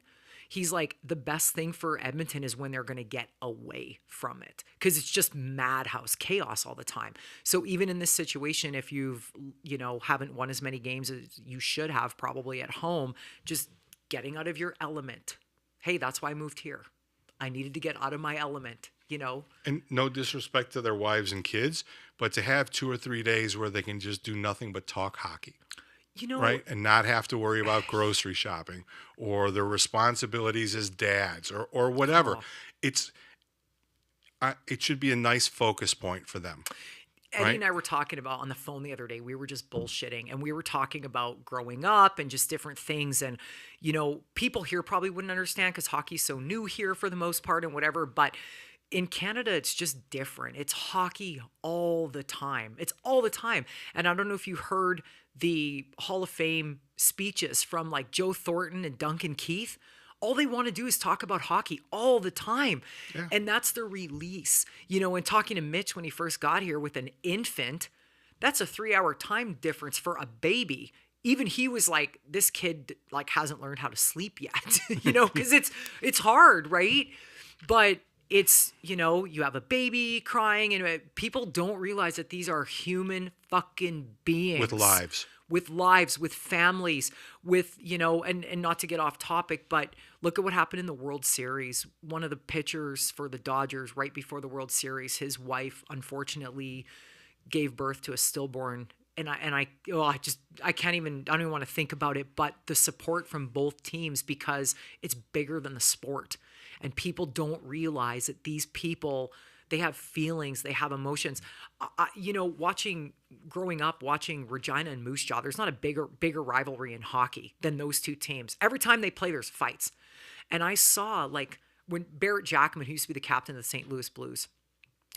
he's like, the best thing for Edmonton is when they're going to get away from it because it's just madhouse chaos all the time. So even in this situation, if you've, haven't won as many games as you should have probably at home, just getting out of your element. Hey, that's why I moved here. I needed to get out of my element, And no disrespect to their wives and kids, but to have 2 or 3 days where they can just do nothing but talk hockey. Right? And not have to worry about grocery shopping or their responsibilities as dads or whatever. It should be a nice focus point for them. Eddie and I were talking about on the phone the other day, we were just bullshitting and we were talking about growing up and just different things. And, people here probably wouldn't understand because hockey's so new here for the most part and whatever, but in Canada, it's just different. It's hockey all the time. It's all the time. And I don't know if you heard the Hall of Fame speeches from like Joe Thornton and Duncan Keith. All they want to do is talk about hockey all the time. Yeah. And that's their release. And talking to Mitch when he first got here with an infant, that's a 3-hour time difference for a baby. Even he was like, this kid like hasn't learned how to sleep yet, because it's hard, right? But it's, you have a baby crying and people don't realize that these are human fucking beings. With lives, with families, with, and not to get off topic, but look at what happened in the World Series. One of the pitchers for the Dodgers right before the World Series, his wife unfortunately gave birth to a stillborn. And I don't even want to think about it, but the support from both teams because it's bigger than the sport. And people don't realize that these people, they have feelings, they have emotions. Growing up, watching Regina and Moose Jaw, there's not a bigger rivalry in hockey than those two teams. Every time they play, there's fights. And I saw, like, when Barrett Jackman, who used to be the captain of the St. Louis Blues,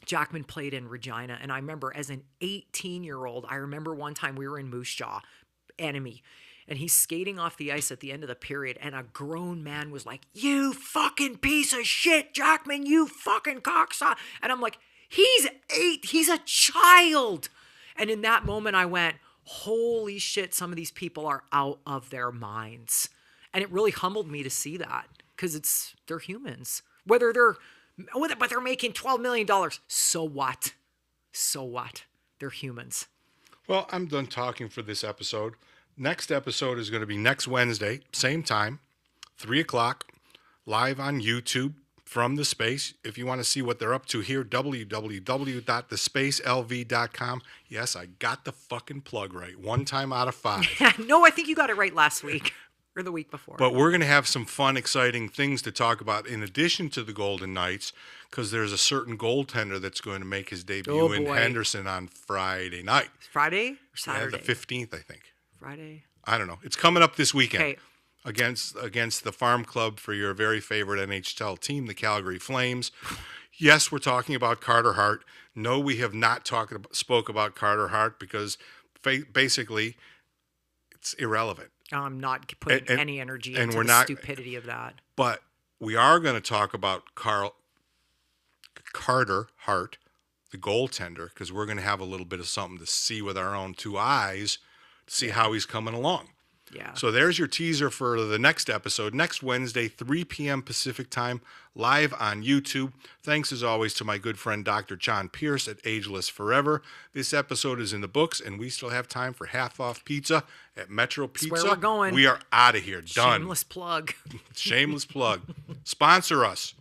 Jackman played in Regina. And I remember as an 18-year-old, I remember one time we were in Moose Jaw, enemy, and he's skating off the ice at the end of the period, and a grown man was like, "You fucking piece of shit, Jackman, you fucking cocksucker." And I'm like, he's 8, he's a child. And in that moment, I went, holy shit, some of these people are out of their minds. And it really humbled me to see that, because they're humans. But they're making $12 million. So what? They're humans. Well, I'm done talking for this episode. Next episode is going to be next Wednesday, same time, 3 o'clock, live on YouTube from the space. If you want to see what they're up to here, www.thespacelv.com. Yes, I got the fucking plug right. 1 time out of 5. No, I think you got it right last week. or the week before. But we're going to have some fun, exciting things to talk about in addition to the Golden Knights, because there's a certain goaltender that's going to make his debut in Henderson on Friday night. Friday or Yeah, Saturday? the 15th, I think. Friday. I don't know. It's coming up this weekend. Okay. Against the Farm Club for your very favorite NHL team, the Calgary Flames. Yes, we're talking about Carter Hart. No, we have not spoke about Carter Hart because basically it's irrelevant. I'm not putting any energy into the stupidity of that. But we are going to talk about Carter Hart, the goaltender, because we're going to have a little bit of something to see with our own two eyes to see how he's coming along. Yeah. So there's your teaser for the next episode, next Wednesday, 3 p.m. Pacific time, live on YouTube. Thanks, as always, to my good friend Dr. John Pierce at Ageless Forever. This episode is in the books, and we still have time for half-off pizza at Metro Pizza. That's where we're going. We are out of here. Done. Shameless plug. Shameless plug. Sponsor us.